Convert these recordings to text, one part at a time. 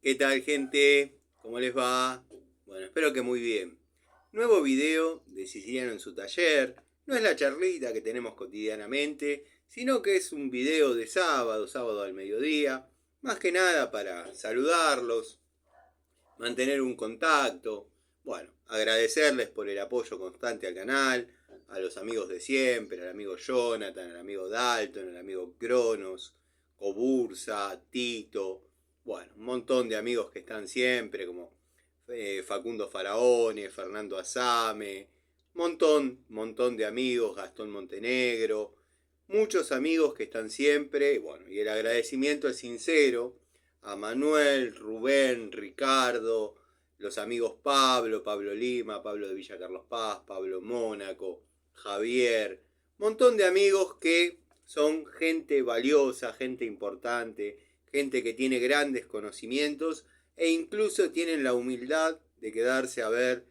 ¿Qué tal, gente? ¿Cómo les va? Bueno, espero que muy bien. Nuevo video de Siciliano en su taller. No es la charlita que tenemos cotidianamente, sino que es un video de sábado al mediodía. Más que nada para saludarlos, mantener un contacto. Bueno, agradecerles por el apoyo constante al canal, a los amigos de siempre, al amigo Jonathan, al amigo Dalton, al amigo Cronos, Cobursa, Tito, bueno, un montón de amigos que están siempre, como Facundo Faraone, Fernando Asame, montón de amigos, Gastón Montenegro, muchos amigos que están siempre, bueno, y el agradecimiento es sincero a Manuel, Rubén, Ricardo, los amigos Pablo Lima, Pablo de Villa Carlos Paz, Pablo Mónaco, Javier, montón de amigos que son gente valiosa, gente importante, gente que tiene grandes conocimientos e incluso tienen la humildad de quedarse a ver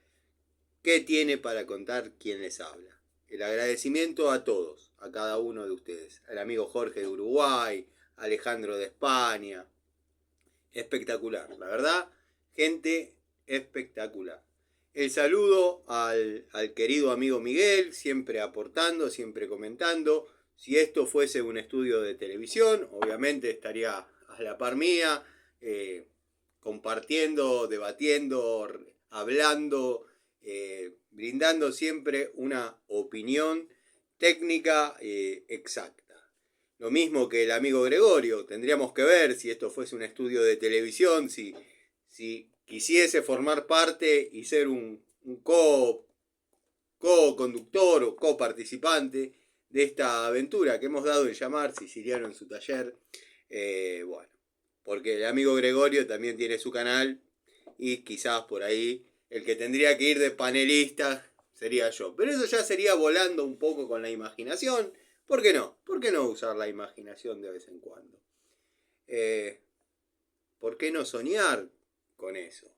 qué tiene para contar quien les habla. El agradecimiento a todos, a cada uno de ustedes, al amigo Jorge de Uruguay, Alejandro de España. Espectacular, la verdad, gente espectacular. El saludo al querido amigo Miguel, siempre aportando, siempre comentando. Si esto fuese un estudio de televisión, obviamente estaría a la par mía, compartiendo, debatiendo, hablando, brindando siempre una opinión técnica exacta. Lo mismo que el amigo Gregorio, tendríamos que ver si esto fuese un estudio de televisión, si quisiese formar parte y ser un co-conductor o co-participante de esta aventura que hemos dado en llamar Siciliano en su taller. Bueno, porque el amigo Gregorio también tiene su canal y quizás por ahí el que tendría que ir de panelista sería yo. Pero eso ya sería volando un poco con la imaginación. ¿Por qué no? ¿Por qué no usar la imaginación de vez en cuando? ¿Por qué no soñar con eso?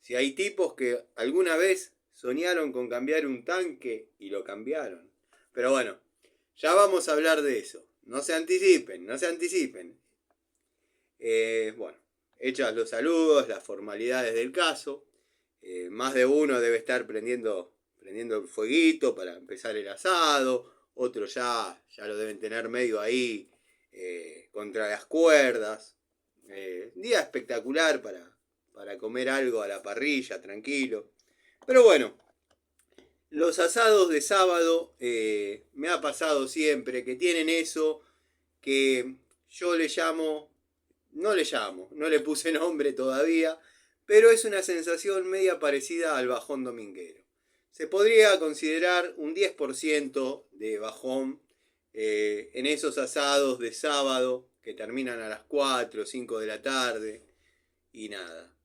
Si hay tipos que alguna vez soñaron con cambiar un tanque y lo cambiaron. Pero bueno, ya vamos a hablar de eso. No se anticipen, no se anticipen. Bueno, hechos los saludos, las formalidades del caso. Más de uno debe estar prendiendo el fueguito para empezar el asado. Otros ya lo deben tener medio ahí contra las cuerdas. Día espectacular para comer algo a la parrilla, tranquilo. Pero bueno, los asados de sábado me ha pasado siempre que tienen eso que yo no le puse nombre todavía, pero es una sensación media parecida al bajón dominguero. Se podría considerar un 10% de bajón en esos asados de sábado que terminan a las 4 o 5 de la tarde y nada.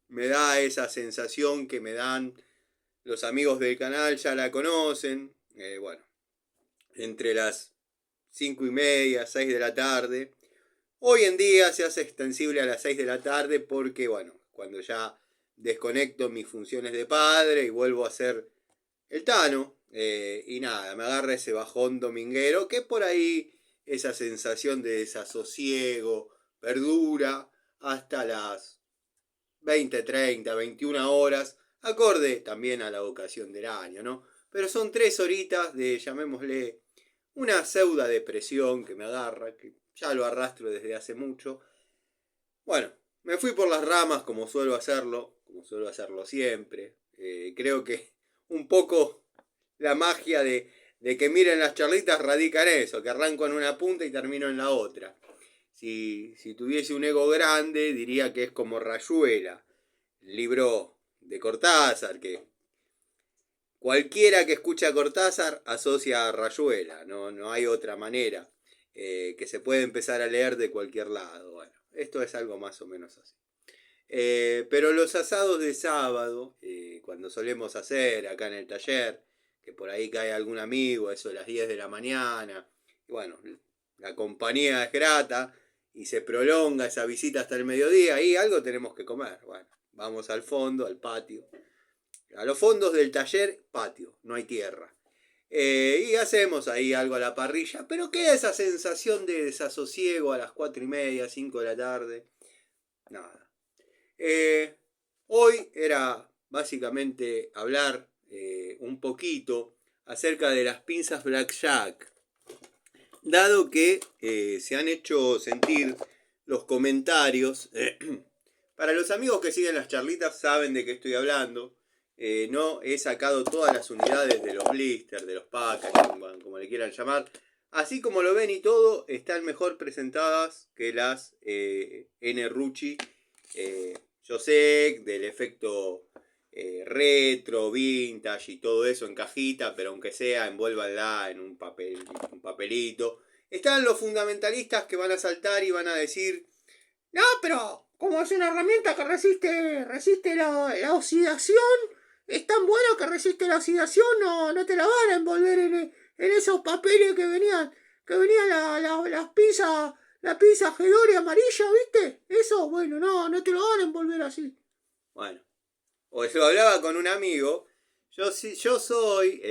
Me da esa sensación que me dan los amigos del canal, ya la conocen. Bueno, entre las 5:30, 6 de la tarde. Hoy en día se hace extensible a las 6 de la tarde porque, bueno, cuando ya desconecto mis funciones de padre y vuelvo a ser el Tano, y nada, me agarra ese bajón dominguero que por ahí esa sensación de desasosiego perdura hasta las 20, 30, 21 horas, acorde también a la ocasión del año, ¿no? Pero son 3 horitas de, llamémosle, una pseudo depresión que me agarra, que ya lo arrastro desde hace mucho. Bueno, me fui por las ramas como suelo hacerlo siempre. Creo que un poco la magia de que miren las charlitas radica en eso, que arranco en una punta y termino en la otra. Si tuviese un ego grande, diría que es como Rayuela, el libro de Cortázar, que cualquiera que escucha a Cortázar asocia a Rayuela, no hay otra manera, que se puede empezar a leer de cualquier lado. Bueno, esto es algo más o menos así. Pero los asados de sábado, cuando solemos hacer acá en el taller, que por ahí cae algún amigo, eso de las 10 de la mañana, y bueno, la compañía es grata y se prolonga esa visita hasta el mediodía y algo tenemos que comer. Bueno, vamos al fondo, al patio. A los fondos del taller, patio, no hay tierra. Y hacemos ahí algo a la parrilla, pero queda esa sensación de desasosiego a las 4:30, 5 de la tarde. Nada. Hoy era básicamente hablar un poquito acerca de las pinzas Blackjack, dado que se han hecho sentir los comentarios. Para los amigos que siguen las charlitas saben de qué estoy hablando. No he sacado todas las unidades de los blisters, de los packaging, bueno, como le quieran llamar. Así como lo ven y todo, están mejor presentadas que las N. Rucci. Yo sé del efecto retro, vintage y todo eso en cajita, pero aunque sea, envuélvanla en un papelito. Están los fundamentalistas que van a saltar y van a decir: no, pero como es una herramienta que resiste la oxidación, es tan bueno que resiste la oxidación, no te la van a envolver en esos papeles que venían las pizzas, la pizza Hedori amarilla, ¿viste? Eso, bueno, no te lo van a envolver así. Bueno, o eso hablaba con un amigo. Yo soy,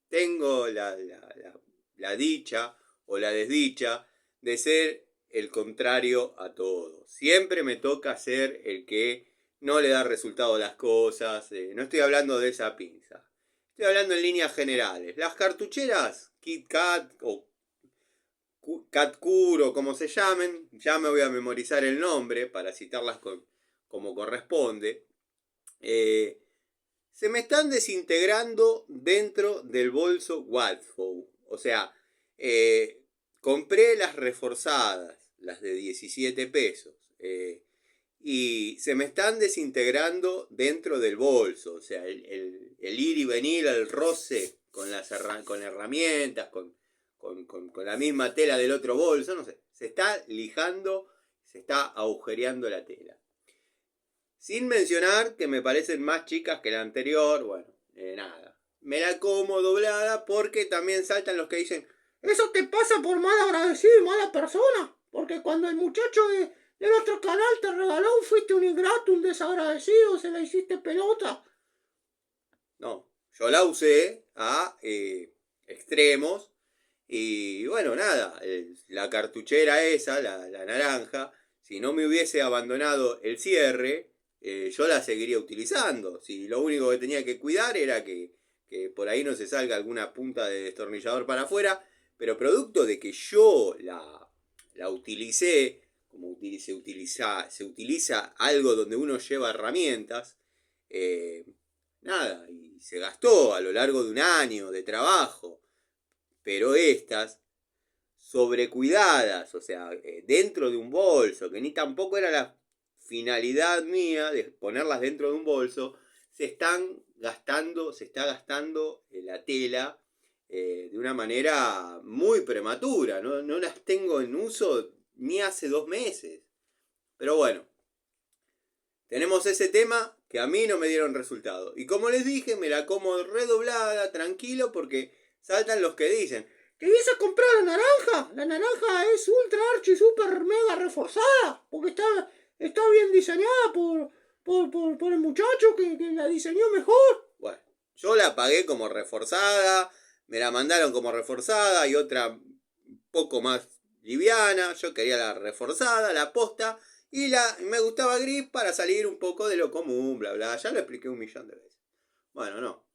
tengo la dicha o la desdicha de ser el contrario a todo. Siempre me toca ser el que no le da resultado a las cosas. No estoy hablando de esa pinza. Estoy hablando en líneas generales. Las cartucheras Kit Kat o Cat Curo, como se llamen, ya me voy a memorizar el nombre para citarlas como corresponde. Se me están desintegrando dentro del bolso Watfow. O sea, compré las reforzadas, las de 17 pesos. Y se me están desintegrando dentro del bolso. O sea, el ir y venir, el roce con herramientas, con la misma tela del otro bolso, no sé. Se está lijando, se está agujereando la tela. Sin mencionar que me parecen más chicas que la anterior. Bueno, nada. Me la como doblada porque también saltan los que dicen: eso te pasa por mal agradecido y mala persona. Porque cuando el muchacho del otro canal te regaló, fuiste un ingrato, un desagradecido, se la hiciste pelota. No, yo la usé a extremos. Y bueno, nada, la cartuchera esa, la naranja, si no me hubiese abandonado el cierre, yo la seguiría utilizando. Si lo único que tenía que cuidar era que por ahí no se salga alguna punta de destornillador para afuera, pero producto de que yo la utilicé, como se utiliza algo donde uno lleva herramientas, nada, y se gastó a lo largo de un año de trabajo. Pero estas, sobrecuidadas, o sea, dentro de un bolso, que ni tampoco era la finalidad mía de ponerlas dentro de un bolso, se está gastando la tela de una manera muy prematura. No las tengo en uso ni hace 2 meses. Pero bueno, tenemos ese tema que a mí no me dieron resultado. Y como les dije, me la como redoblada, tranquilo, porque saltan los que dicen: ¿te ibas a comprar la naranja? La naranja es ultra archi super mega reforzada, porque está bien diseñada por el muchacho que la diseñó mejor. Bueno, yo la pagué como reforzada, me la mandaron como reforzada y otra un poco más liviana. Yo quería la reforzada, la posta, y me gustaba gris para salir un poco de lo común, bla bla. Ya lo expliqué 1.000.000 de veces. Bueno, no.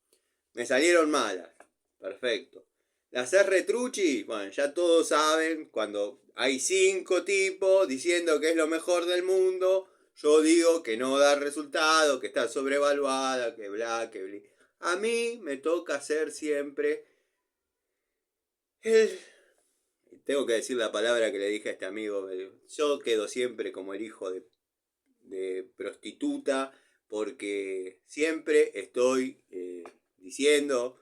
Me salieron malas. Perfecto. Las R-Trucci, bueno, ya todos saben, cuando hay 5 tipos diciendo que es lo mejor del mundo, yo digo que no da resultado, que está sobrevaluada, que bla, que bla. A mí me toca hacer siempre el... Tengo que decir la palabra que le dije a este amigo. Yo quedo siempre como el hijo de prostituta, porque siempre estoy diciendo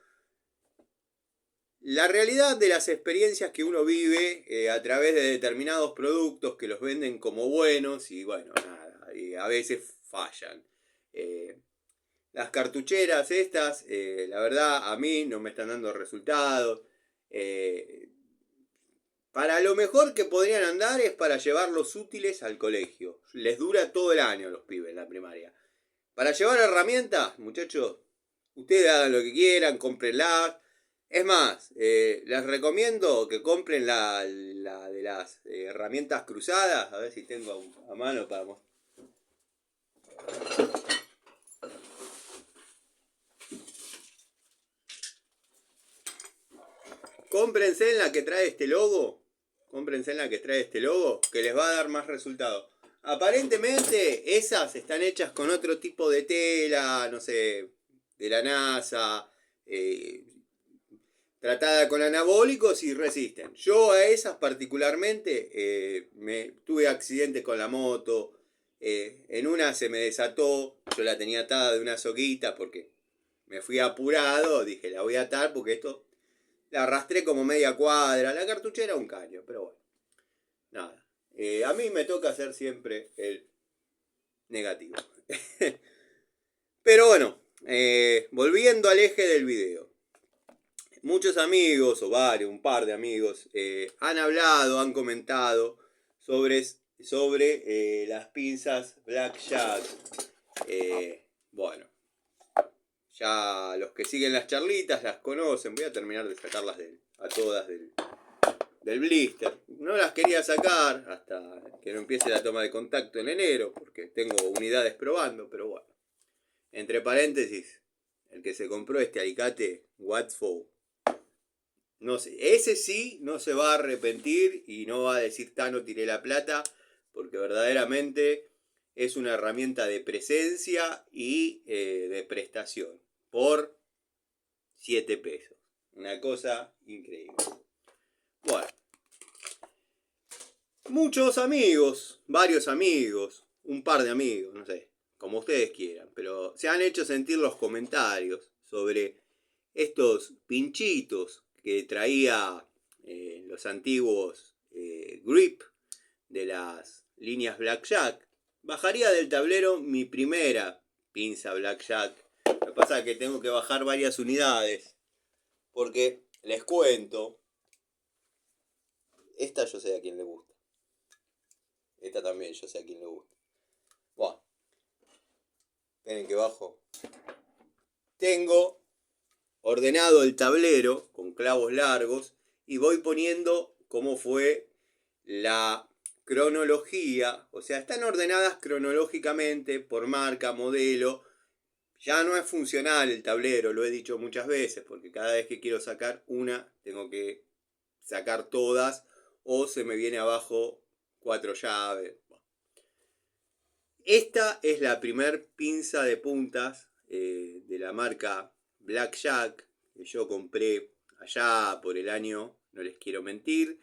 la realidad de las experiencias que uno vive a través de determinados productos que los venden como buenos y bueno, nada, y a veces fallan. Las cartucheras estas, la verdad, a mí no me están dando resultados. Para lo mejor que podrían andar es para llevarlos útiles al colegio. Les dura todo el año a los pibes en la primaria. Para llevar herramientas, muchachos, ustedes hagan lo que quieran, cómprenlas. Es más, les recomiendo que compren la de las herramientas cruzadas. A ver si tengo a mano para mostrar. Cómprense en la que trae este logo. Cómprense en la que trae este logo, que les va a dar más resultado. Aparentemente esas están hechas con otro tipo de tela, no sé, de la NASA, tratada con anabólicos y resisten. Yo a esas particularmente tuve accidentes con la moto. En una se me desató, yo la tenía atada de una soguita porque me fui apurado, dije la voy a atar porque esto la arrastré como media cuadra. La cartuchera un caño, pero bueno, nada. A mí me toca hacer siempre el negativo. Pero bueno, volviendo al eje del video. Muchos amigos, o varios, un par de amigos, han hablado, han comentado sobre las pinzas Black Jack. Bueno, ya los que siguen las charlitas las conocen. Voy a terminar de sacarlas a todas del blister. No las quería sacar hasta que no empiece la toma de contacto en enero, porque tengo unidades probando, pero bueno. Entre paréntesis, el que se compró este alicate Watford, no sé, ese sí no se va a arrepentir y no va a decir Tano tiré la plata, porque verdaderamente es una herramienta de presencia y de prestación por 7 pesos. Una cosa increíble. Bueno, muchos amigos, varios amigos, un par de amigos, no sé, como ustedes quieran, pero se han hecho sentir los comentarios sobre estos pinchitos que traía los antiguos grip de las líneas Blackjack. Bajaría del tablero mi primera pinza Blackjack. Lo que pasa es que tengo que bajar varias unidades, porque les cuento, esta yo sé a quién le gusta. Esta también yo sé a quién le gusta. Bueno, esperen que bajo. Tengo ordenado el tablero con clavos largos y voy poniendo cómo fue la cronología. O sea, están ordenadas cronológicamente por marca, modelo. Ya no es funcional el tablero, lo he dicho muchas veces, porque cada vez que quiero sacar una, tengo que sacar todas o se me viene abajo 4 llaves. Esta es la primer pinza de puntas de la marca Blackjack que yo compré allá por el año, no les quiero mentir,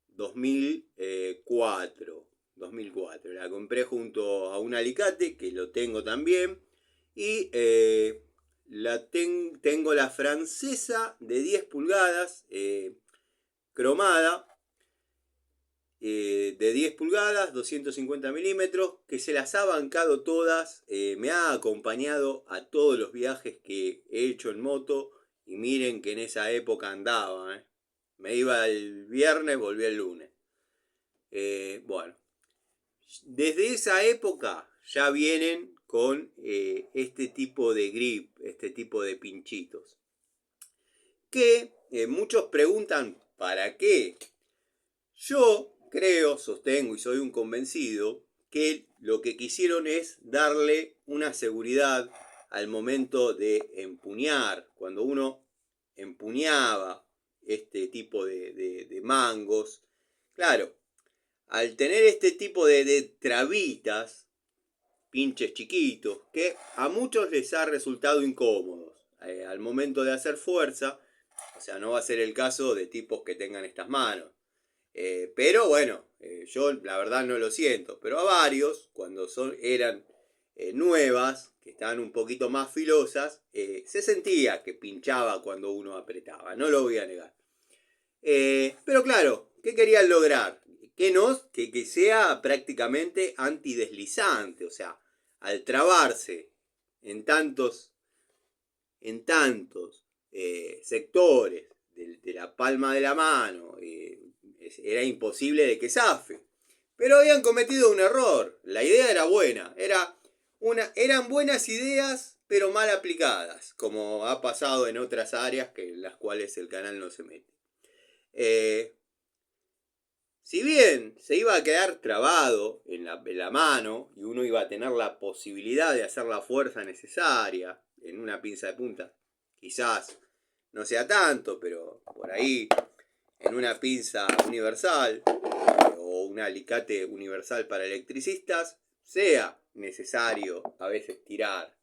2004. 2004. La compré junto a un alicate que lo tengo también y tengo la francesa de 10 pulgadas cromada de 10 pulgadas, 250 milímetros, que se las ha bancado todas, me ha acompañado a todos los viajes que he hecho en moto, y miren que en esa época andaba, me iba el viernes, volví el lunes. Bueno, desde esa época ya vienen con este tipo de grip, este tipo de pinchitos, que muchos preguntan, ¿para qué? Yo creo, sostengo y soy un convencido que lo que quisieron es darle una seguridad al momento de empuñar. Cuando uno empuñaba este tipo de mangos, claro, al tener este tipo de trabitas, pinches chiquitos, que a muchos les ha resultado incómodos al momento de hacer fuerza, o sea, no va a ser el caso de tipos que tengan estas manos. Pero bueno, yo la verdad no lo siento. Pero a varios, cuando eran nuevas, que estaban un poquito más filosas, se sentía que pinchaba cuando uno apretaba. No lo voy a negar. Pero claro, ¿qué querían lograr? Que sea prácticamente antideslizante. O sea, al trabarse en tantos sectores de la palma de la mano, era imposible de que zafe. Pero habían cometido un error. La idea era buena. Eran buenas ideas, pero mal aplicadas, como ha pasado en otras áreas en las cuales el canal no se mete. si bien se iba a quedar trabado en la mano y uno iba a tener la posibilidad de hacer la fuerza necesaria en una pinza de punta, quizás no sea tanto, pero por ahí en una pinza universal o un alicate universal para electricistas sea necesario a veces tirar.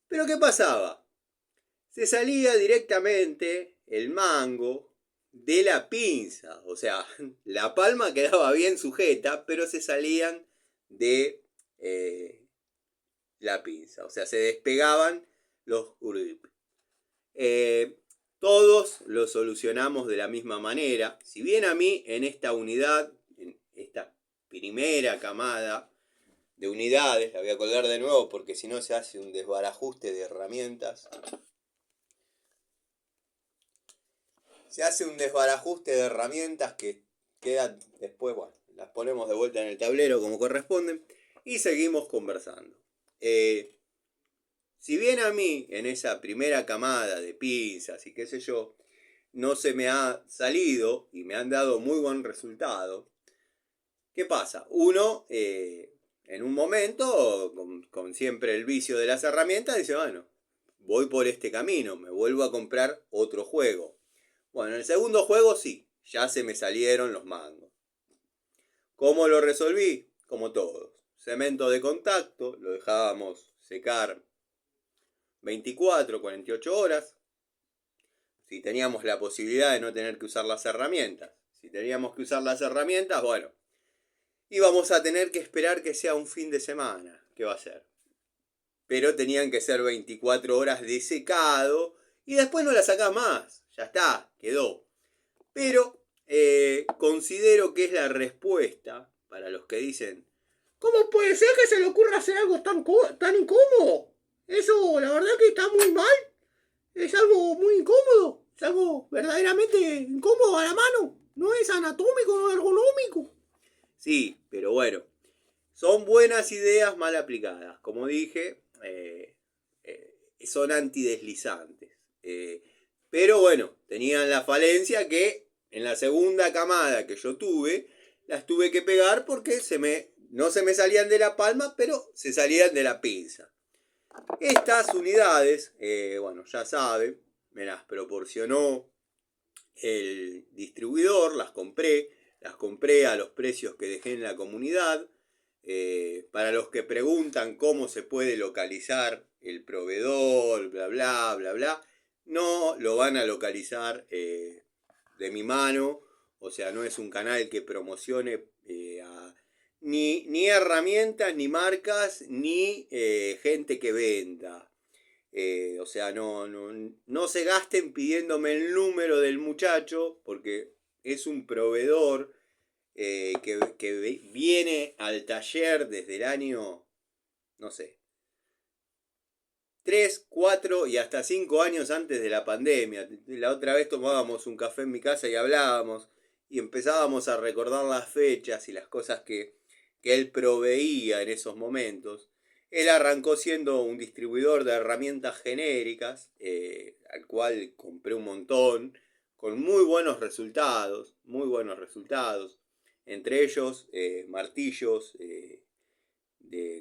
Pero ¿qué pasaba? Se salía directamente el mango de la pinza. O sea, la palma quedaba bien sujeta, pero se salían de la pinza. O sea, se despegaban los grip. Todos lo solucionamos de la misma manera. Si bien a mí en esta unidad, en esta primera camada de unidades, la voy a colgar de nuevo porque si no se hace un desbarajuste de herramientas. Se hace un desbarajuste de herramientas que quedan después, bueno, las ponemos de vuelta en el tablero como corresponde y seguimos conversando. Si bien a mí en esa primera camada de pinzas y qué sé yo, no se me ha salido y me han dado muy buen resultado, ¿qué pasa? Uno, en un momento, con siempre el vicio de las herramientas, dice, bueno, voy por este camino, me vuelvo a comprar otro juego. Bueno, en el segundo juego sí, ya se me salieron los mangos. ¿Cómo lo resolví? Como todos. Cemento de contacto, lo dejábamos secar 24, 48 horas. Si teníamos la posibilidad de no tener que usar las herramientas. Si teníamos que usar las herramientas, bueno, íbamos a tener que esperar que sea un fin de semana. ¿Qué va a ser? Pero tenían que ser 24 horas de secado y después no la sacás más. Ya está, quedó. Pero considero que es la respuesta para los que dicen, ¿cómo puede ser que se le ocurra hacer algo tan incómodo? Eso, la verdad que está muy mal. Es algo muy incómodo. Es algo verdaderamente incómodo a la mano. No es anatómico, no es ergonómico. Sí, pero bueno. Son buenas ideas mal aplicadas. Como dije, son antideslizantes. Pero bueno, tenían la falencia que en la segunda camada que yo tuve, las tuve que pegar porque no se me salían de la palma, pero se salían de la pinza. Estas unidades, bueno, ya saben, me las proporcionó el distribuidor, las compré a los precios que dejé en la comunidad. Para los que preguntan cómo se puede localizar el proveedor, bla, bla, bla, bla, no lo van a localizar de mi mano. O sea, no es un canal que promocione ni herramientas, ni marcas, ni gente que venda. O sea, no se gasten pidiéndome el número del muchacho, porque es un proveedor que viene al taller desde el año, no sé, 3, 4 y hasta 5 años antes de la pandemia. La otra vez tomábamos un café en mi casa y hablábamos y empezábamos a recordar las fechas y las cosas que él proveía en esos momentos. Él arrancó siendo un distribuidor de herramientas genéricas, al cual compré un montón, con muy buenos resultados, muy buenos resultados. Entre ellos, martillos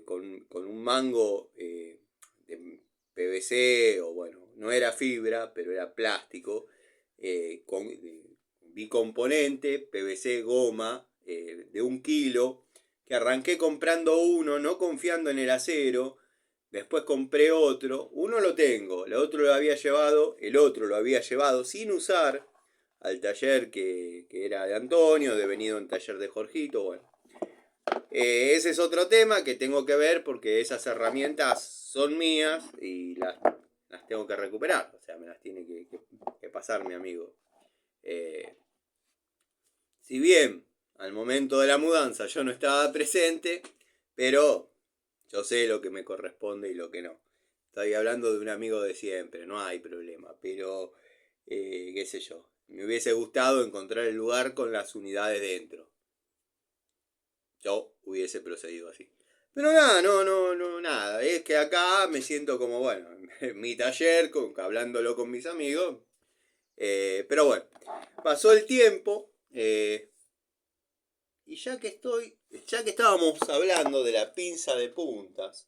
con un mango de PVC, o bueno, no era fibra, pero era plástico, con bicomponente, PVC, goma, de 1 kilo, que arranqué comprando uno, no confiando en el acero. Después compré otro, uno lo tengo, el otro lo había llevado sin usar al taller que era de Antonio, devenido en taller de Jorgito, bueno. Ese es otro tema que tengo que ver porque esas herramientas son mías y las tengo que recuperar, o sea, me las tiene que pasar mi amigo. Si bien al momento de la mudanza yo no estaba presente, pero yo sé lo que me corresponde y lo que no. Estoy hablando de un amigo de siempre, no hay problema, pero qué sé yo, me hubiese gustado encontrar el lugar con las unidades dentro. Yo hubiese procedido así. Pero nada, nada. Es que acá me siento como, bueno, en mi taller, hablándolo con mis amigos. Pero bueno, pasó el tiempo. Y ya que estábamos hablando de la pinza de puntas,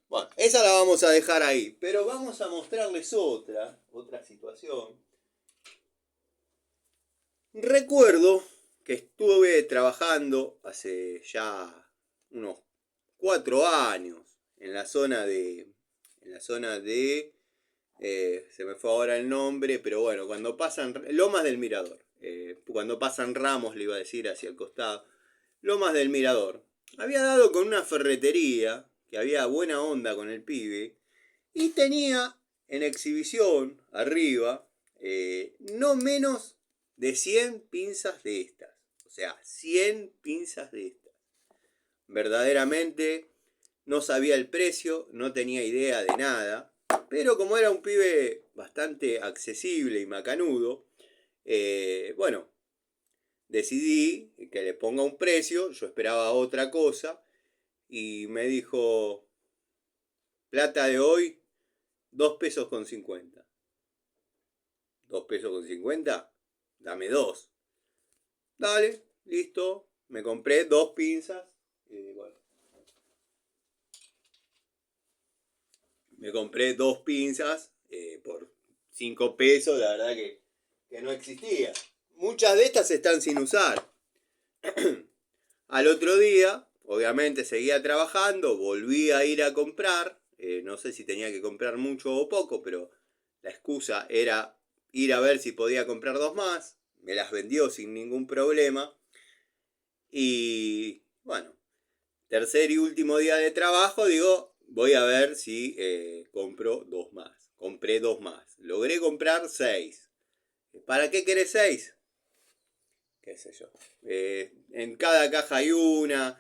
bueno, esa la vamos a dejar ahí, pero vamos a mostrarles otra situación. Recuerdo que estuve trabajando hace ya unos 4 años en la zona de se me fue ahora el nombre, pero bueno, cuando pasan Lomas del Mirador, cuando pasan Ramos, le iba a decir, hacia el costado, Lomas del Mirador. Había dado con una ferretería que había buena onda con el pibe y tenía en exhibición arriba no menos de 100 pinzas de estas. O sea, 100 pinzas de estas. Verdaderamente no sabía el precio, no tenía idea de nada, pero como era un pibe bastante accesible y macanudo, bueno, decidí que le ponga un precio, yo esperaba otra cosa, y me dijo, plata de hoy, 2 pesos con 50. 2 pesos con 50, dame 2. Dale, listo, me compré 2 pinzas, bueno, me compré 2 pinzas por 5 pesos, la verdad que no existía. Muchas de estas están sin usar. Al otro día, obviamente seguía trabajando, volví a ir a comprar, no sé si tenía que comprar mucho o poco, pero la excusa era ir a ver si podía comprar 2 más, me las vendió sin ningún problema, y bueno, tercer y último día de trabajo, digo, voy a ver si compro 2 más. Compré 2 más. Logré comprar 6. ¿Para qué querés 6? Qué sé yo. En cada caja hay una.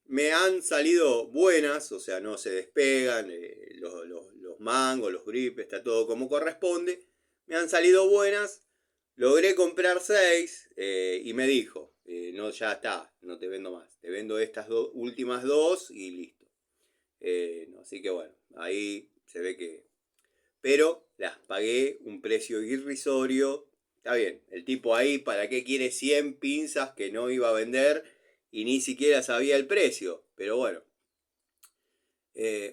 Me han salido buenas, o sea, no se despegan. Los mangos, los gripes, está todo como corresponde. Me han salido buenas. Logré comprar 6 y me dijo, no, ya está, no te vendo más. Te vendo estas últimas 2 y listo. No, así que bueno, ahí se ve que... Pero las pagué un precio irrisorio. Está bien, el tipo ahí, ¿para qué quiere 100 pinzas que no iba a vender y ni siquiera sabía el precio? Pero bueno,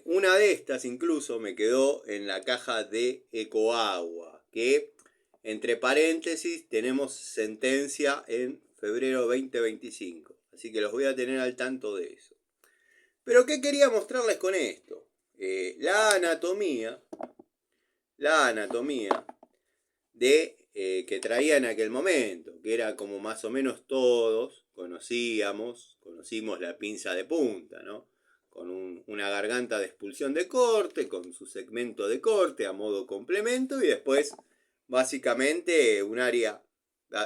una de estas incluso me quedó en la caja de Ecoagua, que entre paréntesis tenemos sentencia en febrero 2025. Así que los voy a tener al tanto de eso. Pero ¿qué quería mostrarles con esto? La anatomía de que traía en aquel momento, que era como más o menos todos conocimos la pinza de punta, ¿no? Con una garganta de expulsión de corte, con su segmento de corte a modo complemento y después básicamente un área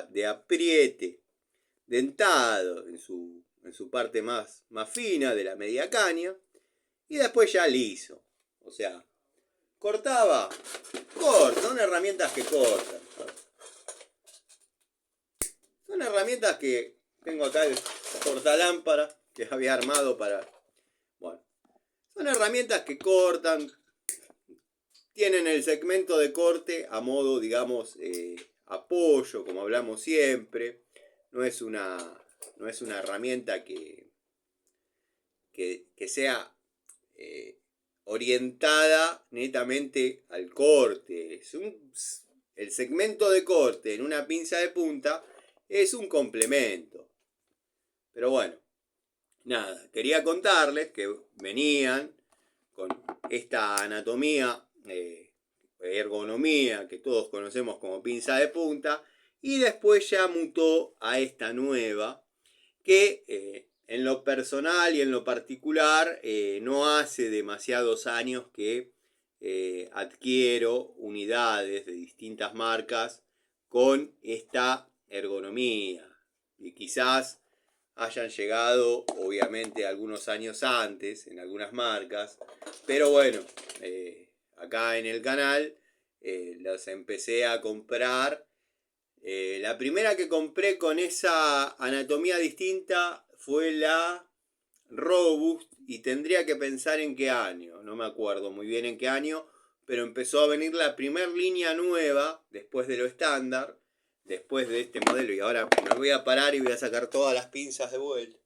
de apriete dentado en su parte más fina de la media caña y después ya liso. O sea, cortaba, son herramientas que cortan. Son herramientas que tengo acá el cortalámpara que había armado para... Bueno, son herramientas que cortan, tienen el segmento de corte a modo, digamos, apoyo, como hablamos siempre. No es una herramienta que sea orientada netamente al corte. El segmento de corte en una pinza de punta es un complemento. Pero bueno, nada, quería contarles que venían con esta anatomía, ergonomía que todos conocemos como pinza de punta, y después ya mutó a esta nueva que en lo personal y en lo particular no hace demasiados años que adquiero unidades de distintas marcas con esta ergonomía y quizás hayan llegado obviamente algunos años antes en algunas marcas, pero bueno, acá en el canal las empecé a comprar. La primera que compré con esa anatomía distinta fue la Robust y tendría que pensar en qué año, no me acuerdo muy bien en qué año, pero empezó a venir la primera línea nueva después de lo estándar, después de este modelo, y ahora me voy a parar y voy a sacar todas las pinzas de vuelta.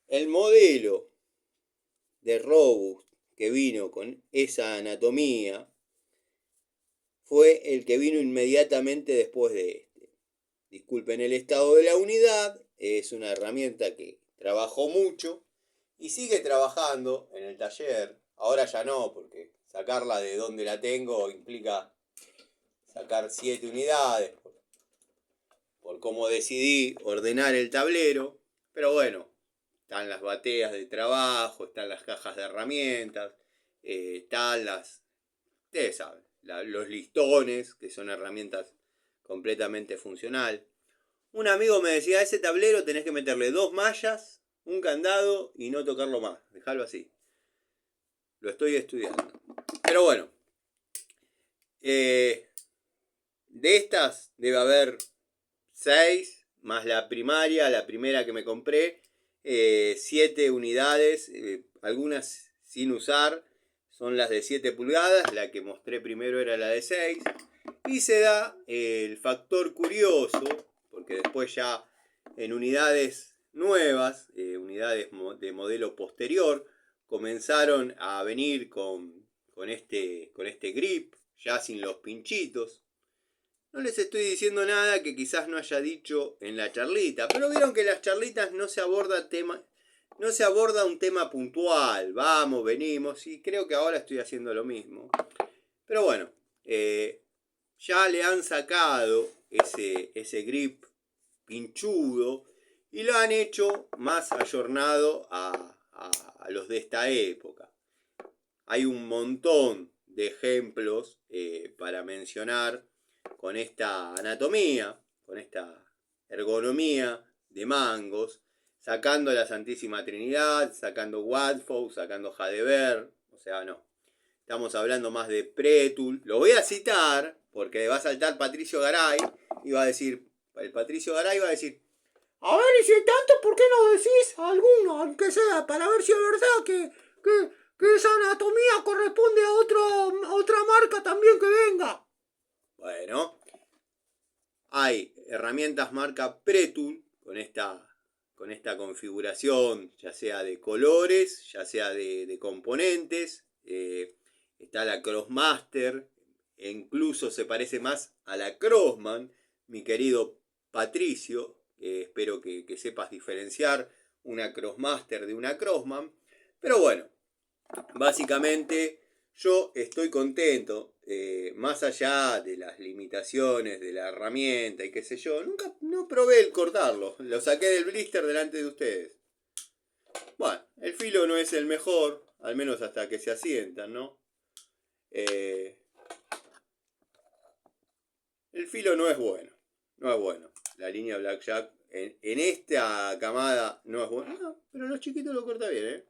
El modelo de Robust que vino con esa anatomía fue el que vino inmediatamente después de este. Disculpen el estado de la unidad, es una herramienta que trabajó mucho y sigue trabajando en el taller. Ahora ya no, porque sacarla de donde la tengo implica sacar 7 unidades por cómo decidí ordenar el tablero. Pero bueno, están las bateas de trabajo, están las cajas de herramientas, están ustedes saben, los listones, que son herramientas completamente funcional. Un amigo me decía, a ese tablero tenés que meterle 2 mallas, un candado y no tocarlo más, dejarlo así. Lo estoy estudiando. Pero bueno, de estas debe haber 6, más la primaria, la primera que me compré, 7 unidades, algunas sin usar, son las de 7 pulgadas, la que mostré primero era la de 6, y se da el factor curioso, porque después ya en unidades nuevas, unidades de modelo posterior, comenzaron a venir con este grip, ya sin los pinchitos. No les estoy diciendo nada que quizás no haya dicho en la charlita, pero vieron que en las charlitas no se aborda un tema puntual, vamos, venimos, y creo que ahora estoy haciendo lo mismo. Pero bueno, ya le han sacado ese grip pinchudo y lo han hecho más ayornado a los de esta época. Hay un montón de ejemplos para mencionar con esta anatomía, con esta ergonomía de mangos, sacando la Santísima Trinidad, sacando Wadford, sacando Jadever, o sea, no. Estamos hablando más de Pretul. Lo voy a citar porque va a saltar Patricio Garay y va a decir, el Patricio Garay va a decir, a ver, y si tanto, ¿por qué no decís alguno, aunque sea, para ver si es verdad que esa anatomía corresponde a otra marca también que venga? Bueno, hay herramientas marca Pretul con esta configuración, ya sea de colores, ya sea de componentes. Está la Crossmaster, e incluso se parece más a la Crossman, mi querido Patricio. Espero que sepas diferenciar una Crossmaster de una Crossman. Pero bueno, básicamente yo estoy contento, más allá de las limitaciones de la herramienta y qué sé yo, no probé el cortarlo, lo saqué del blister delante de ustedes. Bueno, el filo no es el mejor, al menos hasta que se asientan, ¿no? El filo no es bueno, no es bueno. La línea Blackjack en esta camada no es buena, no, pero los chiquitos lo corta bien, ¿eh?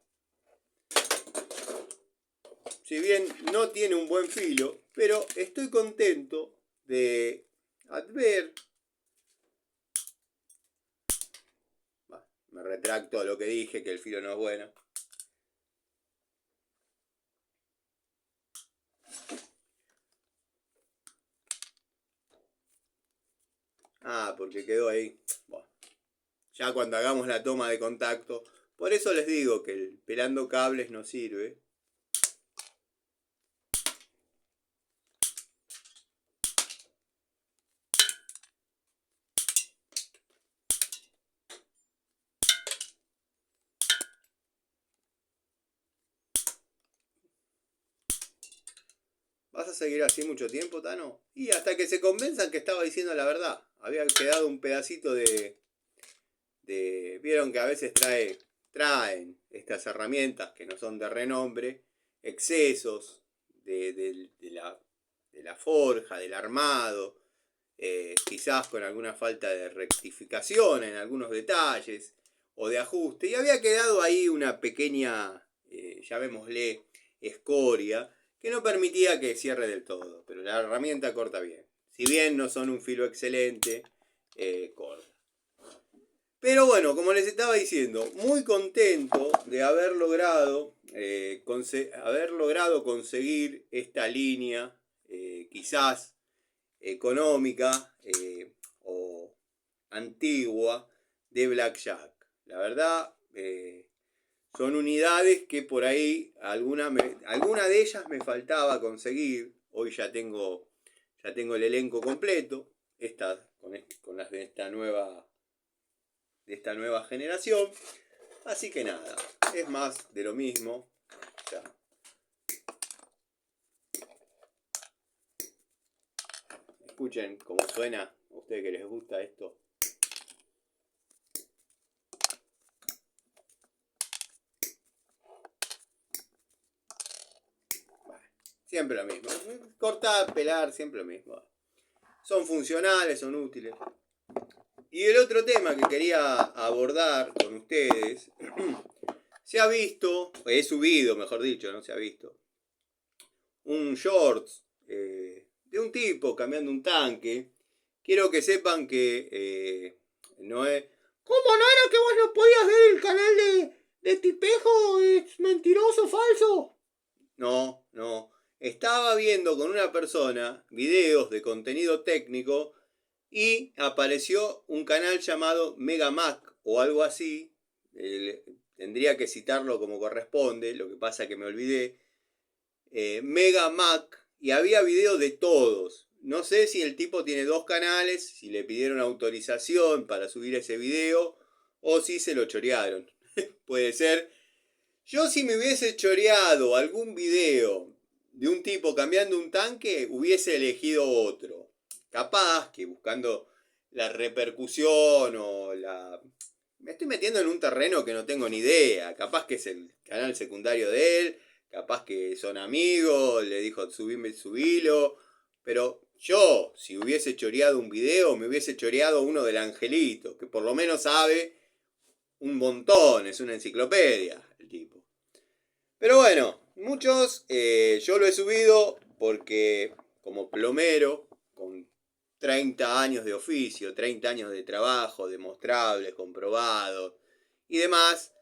Si bien no tiene un buen filo, pero estoy contento de ver. Me retracto a lo que dije, que el filo no es bueno. Porque quedó ahí. Bueno, ya cuando hagamos la toma de contacto. Por eso les digo que el pelando cables no sirve. ¿Vas a seguir así mucho tiempo, Tano? Y hasta que se convenzan que estaba diciendo la verdad. Había quedado un pedacito de vieron que a veces traen estas herramientas que no son de renombre, excesos de la forja, del armado, quizás con alguna falta de rectificación en algunos detalles o de ajuste. Y había quedado ahí una pequeña, llamémosle, escoria, que no permitía que cierre del todo. Pero la herramienta corta bien. Si bien no son un filo excelente, corta. Pero bueno, como les estaba diciendo, muy contento de haber logrado, conseguir esta línea, quizás económica o antigua de Blackjack. La verdad, son unidades que por ahí, alguna de ellas me faltaba conseguir. Hoy ya tengo el elenco completo. Con las de esta nueva generación. Así que nada, es más de lo mismo. Ya. Escuchen cómo suena, a ustedes que les gusta esto. Siempre lo mismo. Cortar, pelar, siempre lo mismo. Son funcionales, son útiles. Y el otro tema que quería abordar con ustedes, se ha visto, he subido, mejor dicho, no se ha visto, un shorts de un tipo cambiando un tanque. Quiero que sepan que no es... ¿Cómo no era que vos no podías ver el canal de Tipejo? ¿Es mentiroso, falso? No, no. Estaba viendo con una persona videos de contenido técnico y apareció un canal llamado Megamac o algo así. Tendría que citarlo como corresponde, lo que pasa que me olvidé. Megamac, y había videos de todos. No sé si el tipo tiene 2 canales, si le pidieron autorización para subir ese video o si se lo chorearon. Puede ser. Yo, si me hubiese choreado algún video de un tipo cambiando un tanque, hubiese elegido otro. Capaz que buscando la repercusión o la... Me estoy metiendo en un terreno que no tengo ni idea. Capaz que es el canal secundario de él, capaz que son amigos, le dijo subilo. Pero yo, si hubiese choreado un video, me hubiese choreado uno del Angelito, que por lo menos sabe un montón, es una enciclopedia el tipo. Pero bueno, muchos yo lo he subido porque como plomero, con 30 años de oficio, 30 años de trabajo, demostrables, comprobados y demás,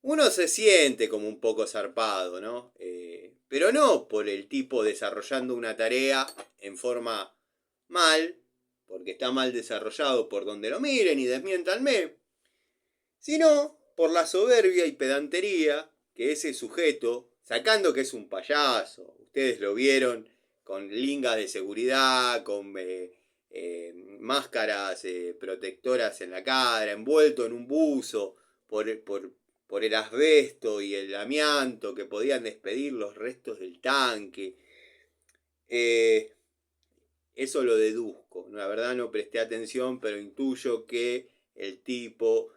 uno se siente como un poco zarpado, ¿no? Pero no por el tipo desarrollando una tarea en forma mal, porque está mal desarrollado por donde lo miren y desmiéntanme, sino por la soberbia y pedantería que ese sujeto, sacando que es un payaso, ustedes lo vieron con lingas de seguridad, con máscaras protectoras en la cara, envuelto en un buzo por el asbesto y el amianto que podían despedir los restos del tanque. Eso lo deduzco, la verdad no presté atención, pero intuyo que el tipo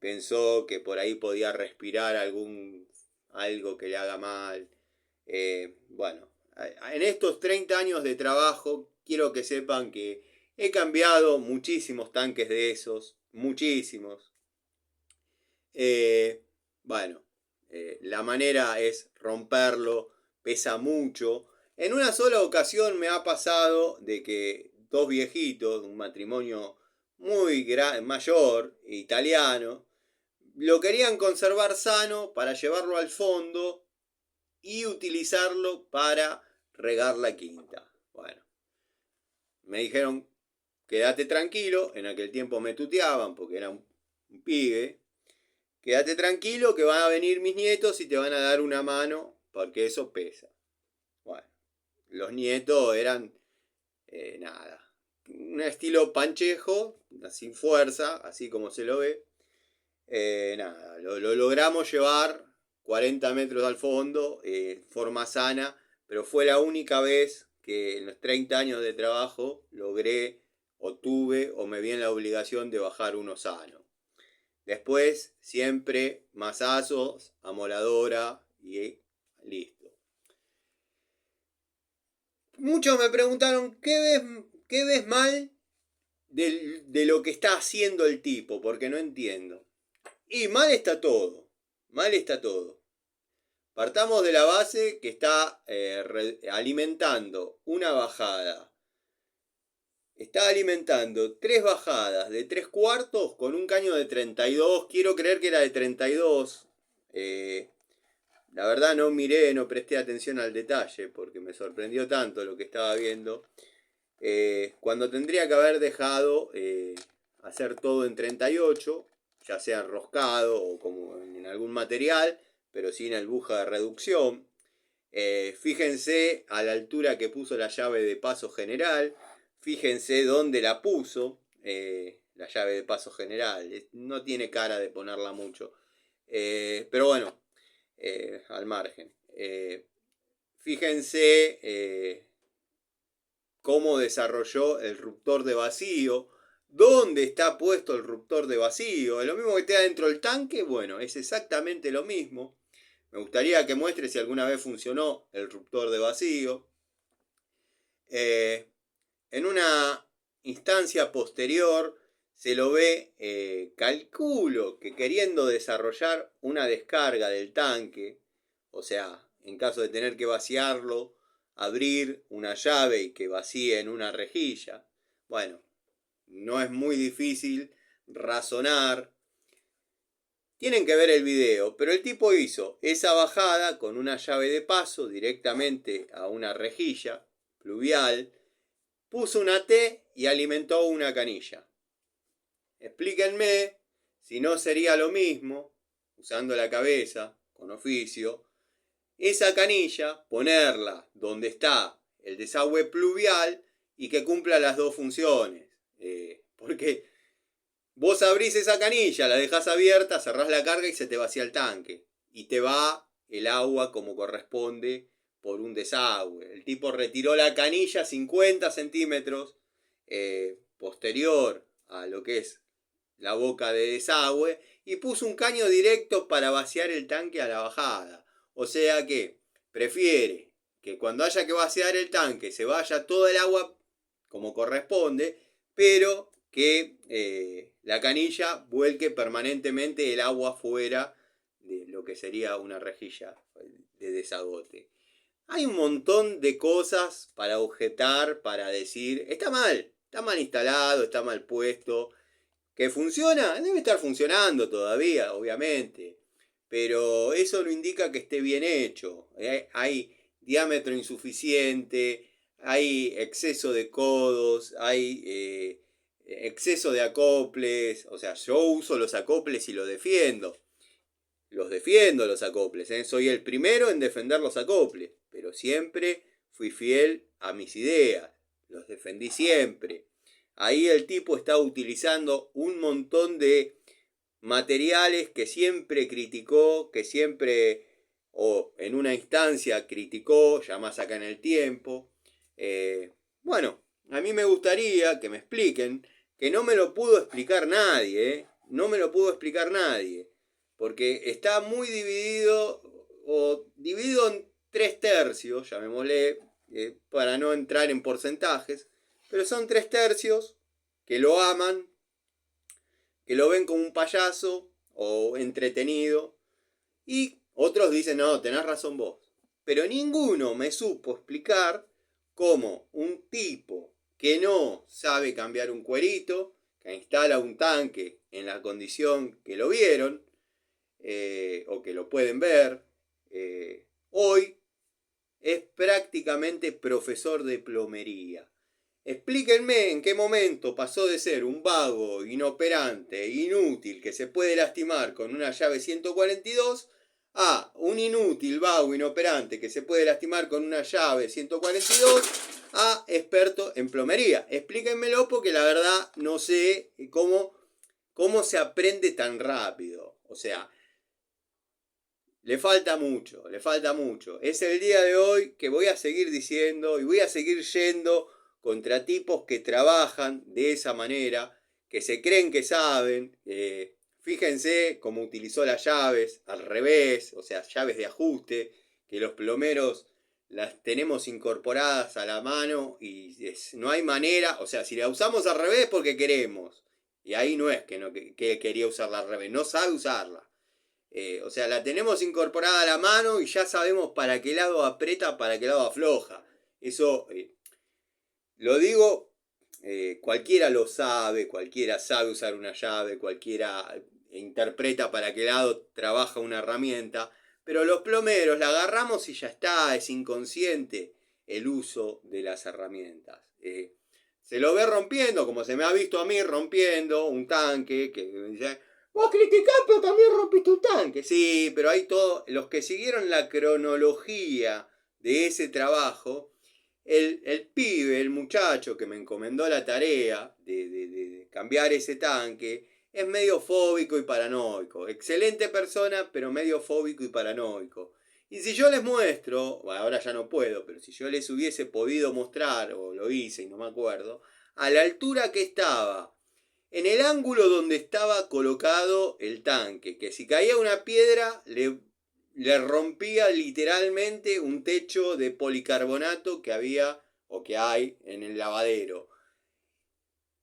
pensó que por ahí podía respirar algo que le haga mal. Bueno, en estos 30 años de trabajo, quiero que sepan que he cambiado muchísimos tanques de esos, muchísimos. Bueno, la manera es romperlo, pesa mucho. En una sola ocasión me ha pasado de que 2 viejitos, un matrimonio muy mayor, italiano, lo querían conservar sano para llevarlo al fondo y utilizarlo para regar la quinta. Bueno, me dijeron, quédate tranquilo, en aquel tiempo me tuteaban porque era un pibe, quédate tranquilo que van a venir mis nietos y te van a dar una mano porque eso pesa. Bueno, los nietos eran nada, un estilo panchejo, sin fuerza, así como se lo ve. Nada, lo logramos llevar 40 metros al fondo, forma sana, pero fue la única vez que en los 30 años de trabajo logré o tuve o me vi en la obligación de bajar uno sano. Después, siempre mazazos, amoladora y listo. Muchos me preguntaron, ¿qué ves mal de lo que está haciendo el tipo? Porque no entiendo. Y mal está todo. Mal está todo. Partamos de la base que está alimentando una bajada está alimentando 3 bajadas de 3 cuartos con un caño de 32. Quiero creer que era de 32. La verdad no miré, no presté atención al detalle porque me sorprendió tanto lo que estaba viendo. Cuando tendría que haber dejado hacer todo en 38, ya sea enroscado o como en algún material, pero sin albuja de reducción. Fíjense a la altura que puso la llave de paso general. Fíjense dónde la puso la llave de paso general. No tiene cara de ponerla mucho. Pero bueno, al margen. Fíjense cómo desarrolló el ruptor de vacío. ¿Dónde está puesto el ruptor de vacío? ¿Es lo mismo que está dentro del tanque? Bueno, es exactamente lo mismo. Me gustaría que muestre si alguna vez funcionó el ruptor de vacío. En una instancia posterior se lo ve, calculo que queriendo desarrollar una descarga del tanque, o sea, en caso de tener que vaciarlo, abrir una llave y que vacíe en una rejilla. Bueno, no es muy difícil razonar. Tienen que ver el video, pero el tipo hizo esa bajada con una llave de paso directamente a una rejilla pluvial, puso una T y alimentó una canilla. Explíquenme si no sería lo mismo, usando la cabeza, con oficio, esa canilla, ponerla donde está el desagüe pluvial y que cumpla las dos funciones. Porque vos abrís esa canilla, la dejás abierta, cerrás la carga y se te vacía el tanque. Y te va el agua como corresponde por un desagüe. El tipo retiró la canilla 50 centímetros posterior a lo que es la boca de desagüe y puso un caño directo para vaciar el tanque a la bajada. O sea que prefiere que cuando haya que vaciar el tanque se vaya todo el agua como corresponde, pero que la canilla vuelque permanentemente el agua fuera de lo que sería una rejilla de desagote. Hay un montón de cosas para objetar, para decir, está mal instalado, está mal puesto. ¿Que funciona? Debe estar funcionando todavía, obviamente. Pero eso no indica que esté bien hecho. Hay diámetro insuficiente, hay exceso de codos, hay exceso de acoples. O sea, yo uso los acoples y los defiendo. Los defiendo los acoples. Soy el primero en defender los acoples. Pero siempre fui fiel a mis ideas. Los defendí siempre. Ahí el tipo está utilizando un montón de materiales que siempre criticó, que siempre, o en una instancia criticó, ya más acá en el tiempo. Bueno, a mí me gustaría que me expliquen, que no me lo pudo explicar nadie, no me lo pudo explicar nadie, porque está muy dividido, o dividido en 3/3, llamémosle, para no entrar en porcentajes, pero son 3/3 que lo aman, que lo ven como un payaso o entretenido, y otros dicen, no, tenés razón vos. Pero ninguno me supo explicar cómo un tipo que no sabe cambiar un cuerito, que instala un tanque en la condición que lo vieron, o que lo pueden ver, hoy es prácticamente profesor de plomería. Explíquenme en qué momento pasó de ser un vago, inoperante, inútil, que se puede lastimar con una llave 142, a un inútil, vago, inoperante, que se puede lastimar con una llave 142, a experto en plomería. Explíquenmelo porque la verdad no sé cómo se aprende tan rápido. O sea, le falta mucho, le falta mucho. Es el día de hoy que voy a seguir diciendo y voy a seguir yendo contra tipos que trabajan de esa manera, que se creen que saben. Fíjense cómo utilizó las llaves al revés, o sea, llaves de ajuste, que los plomeros las tenemos incorporadas a la mano y no hay manera, o sea, si la usamos al revés porque queremos. Y ahí no es que quería usarla al revés, no sabe usarla. O sea, la tenemos incorporada a la mano y ya sabemos para qué lado aprieta, para qué lado afloja. Eso lo digo cualquiera lo sabe, cualquiera sabe usar una llave, cualquiera interpreta para qué lado trabaja una herramienta, pero los plomeros la agarramos y ya está, es inconsciente el uso de las herramientas. Se lo ve rompiendo, como se me ha visto a mí rompiendo un tanque, que dice, vos criticás, pero también rompiste un tanque. Sí, pero hay todos, los que siguieron la cronología de ese trabajo, el pibe, el muchacho que me encomendó la tarea de cambiar ese tanque, es medio fóbico y paranoico. Excelente persona, pero medio fóbico y paranoico. Y si yo les muestro, bueno, ahora ya no puedo, pero si yo les hubiese podido mostrar, o lo hice y no me acuerdo, a la altura que estaba, en el ángulo donde estaba colocado el tanque, que si caía una piedra le rompía literalmente un techo de policarbonato que había o que hay en el lavadero.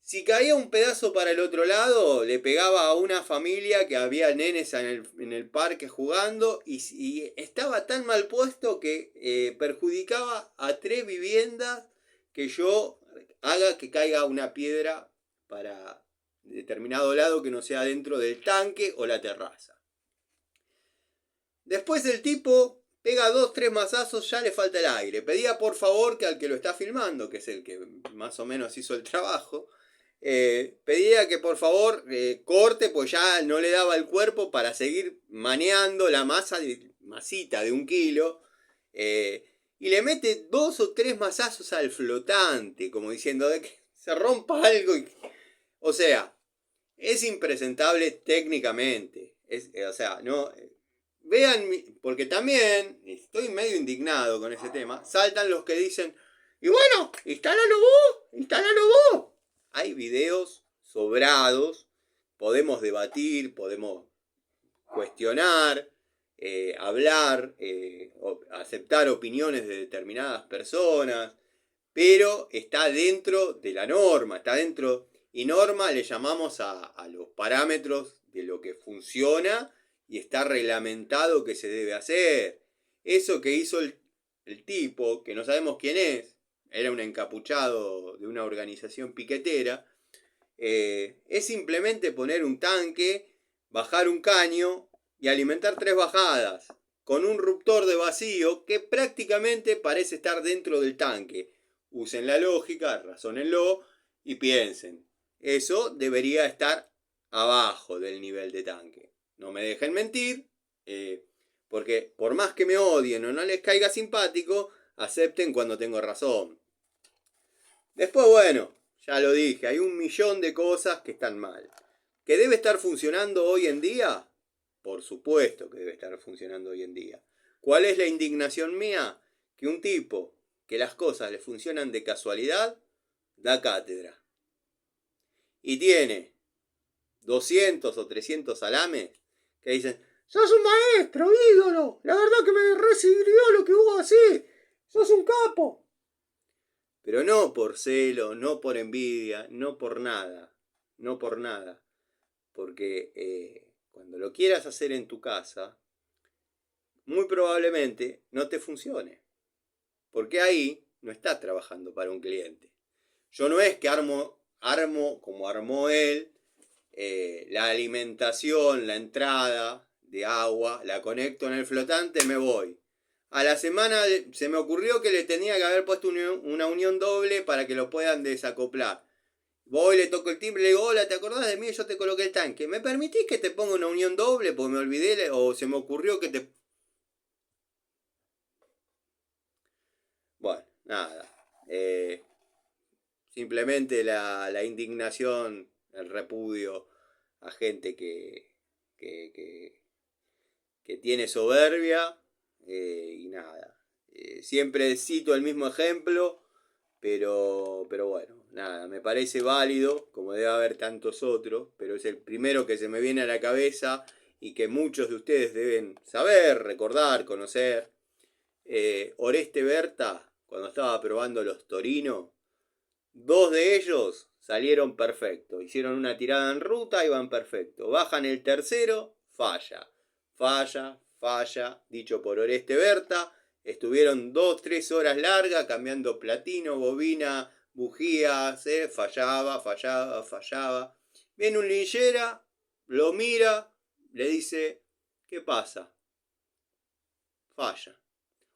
Si caía un pedazo para el otro lado, le pegaba a una familia que había nenes en el parque jugando y estaba tan mal puesto que perjudicaba a 3 viviendas que yo haga que caiga una piedra para determinado lado que no sea dentro del tanque o la terraza. Después el tipo pega 2, 3 mazazos, ya le falta el aire. Pedía por favor que al que lo está filmando, que es el que más o menos hizo el trabajo, pedía que por favor corte, pues ya no le daba el cuerpo para seguir maneando la masita de 1 kilo. Y le mete 2 o 3 mazazos al flotante, como diciendo de que se rompa algo. O sea, es impresentable técnicamente. O sea, no. Vean, porque también estoy medio indignado con ese tema. Saltan los que dicen, y bueno, instálalo vos. Hay videos sobrados, podemos debatir, podemos cuestionar, hablar, aceptar opiniones de determinadas personas, pero está dentro de la norma, está dentro, y norma le llamamos a los parámetros de lo que funciona y está reglamentado que se debe hacer. Eso que hizo el tipo, que no sabemos quién es, era un encapuchado de una organización piquetera, es simplemente poner un tanque, bajar un caño y alimentar 3 bajadas con un ruptor de vacío que prácticamente parece estar dentro del tanque. Usen la lógica, razónenlo y piensen. Eso debería estar abajo del nivel de tanque. No me dejen mentir, porque por más que me odien o no les caiga simpático, acepten cuando tengo razón. Después, bueno, ya lo dije, hay 1.000.000 de cosas que están mal. ¿Que debe estar funcionando hoy en día? Por supuesto que debe estar funcionando hoy en día. ¿Cuál es la indignación mía? Que un tipo que las cosas le funcionan de casualidad, da cátedra. Y tiene 200 o 300 salames que dicen, sos un maestro, ídolo, la verdad que me recibió lo que vos hacés, sos un capo. Pero no por celo, no por envidia, no por nada, no por nada. Porque cuando lo quieras hacer en tu casa, muy probablemente no te funcione. Porque ahí no estás trabajando para un cliente. Yo no es que armo como armó él, la alimentación, la entrada de agua, la conecto en el flotante, me voy. A la semana se me ocurrió que le tenía que haber puesto una unión doble para que lo puedan desacoplar. Voy, le toco el timbre, le digo, hola, ¿te acordás de mí? Yo te coloqué el tanque. ¿Me permitís que te ponga una unión doble? Porque me olvidé o se me ocurrió que te... Bueno, nada. Simplemente la indignación, el repudio a gente que tiene soberbia y nada. Siempre cito el mismo ejemplo, pero bueno, nada, me parece válido, como debe haber tantos otros, pero es el primero que se me viene a la cabeza y que muchos de ustedes deben saber, recordar, conocer. Oreste Berta, cuando estaba probando los Torino, 2 de ellos salieron perfectos. Hicieron una tirada en ruta y van perfecto. Bajan el tercero, falla. Falla, dicho por Oreste Berta. Estuvieron 2, 3 horas largas cambiando platino, bobina, bujías, fallaba. Viene un linchera, lo mira, le dice, ¿qué pasa? Falla.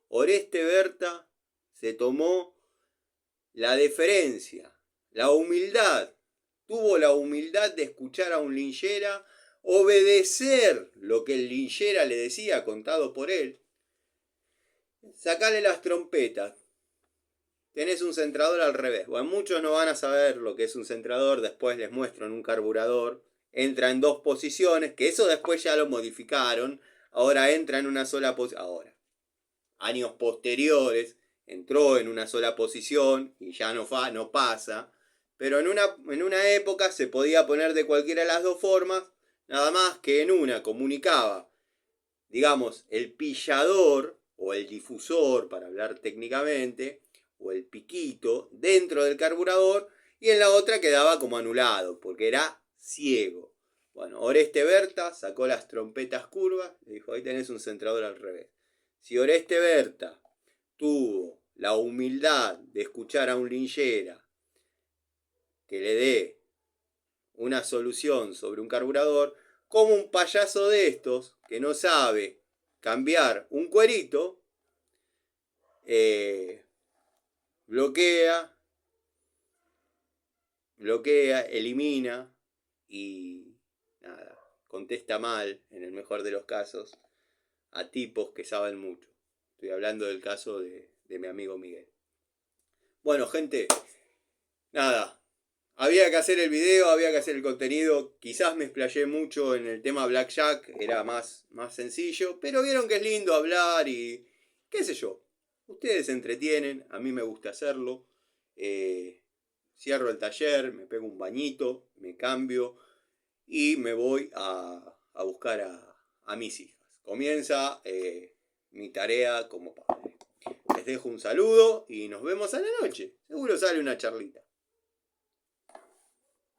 Oreste Berta se tomó la deferencia, la humildad, tuvo la humildad de escuchar a un linchera, obedecer lo que el linchera le decía contado por él. Sacale las trompetas. Tenés un centrador al revés. Bueno, muchos no van a saber lo que es un centrador, después les muestro en un carburador. Entra en dos posiciones, que eso después ya lo modificaron. Ahora entra en una sola posición. Ahora, años posteriores, entró en una sola posición y ya no pasa. Pero en una época se podía poner de cualquiera de las dos formas, nada más que en una comunicaba, digamos, el pillador o el difusor, para hablar técnicamente, o el piquito dentro del carburador, y en la otra quedaba como anulado, porque era ciego. Bueno, Oreste Berta sacó las trompetas curvas, le dijo, ahí tenés un centrador al revés. Si Oreste Berta tuvo la humildad de escuchar a un linchera que le dé una solución sobre un carburador, como un payaso de estos que no sabe cambiar un cuerito, bloquea, elimina y nada, contesta mal, en el mejor de los casos, a tipos que saben mucho. Estoy hablando del caso de mi amigo Miguel. Bueno, gente, nada, había que hacer el video, había que hacer el contenido. Quizás me explayé mucho en el tema Blackjack, era más sencillo, pero vieron que es lindo hablar y qué sé yo. Ustedes se entretienen, a mí me gusta hacerlo. Cierro el taller, me pego un bañito, me cambio y me voy a buscar a mis hijas. Comienza mi tarea como padre. Les dejo un saludo y nos vemos a la noche. Seguro sale una charlita.